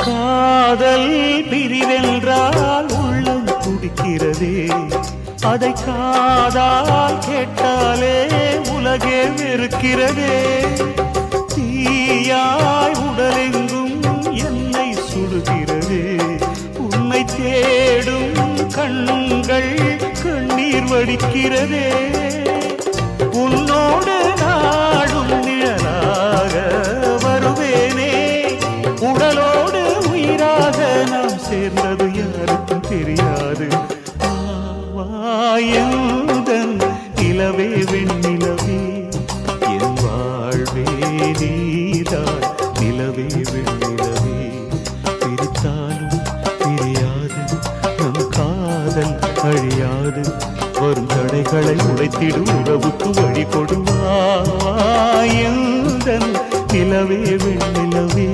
காதல் பிரிவென்றால் உள்ளம் துடிக்கிறதே, அதை காதால் கேட்டாலே உலகே வெறுக்கிறதே. தீயாய் உடலெங்கும் என்னை சுடுகிறதே, உன்னை தேடும் கண்கள் கண்ணீர் வடிக்கிறதே. உன்னோடு நாடும் நிழலாக வருவேனே, உடலோடு உயிராக நாம் சேர்ந்தது யாருக்கும் தெரியாது. வாயந்தன் நிலவே வெண்ணிலவே, என் வாழ்வே நீதான் நிலவே வெண்ணிலவே. பிரித்தாலும் பிரியாது நம் காதல் அழியாது, வரும் தடைகளை உடைத்திடும் உறவுக்கு வழி கொடுவாயந்தன் நிலவே வெண்ணிலவே.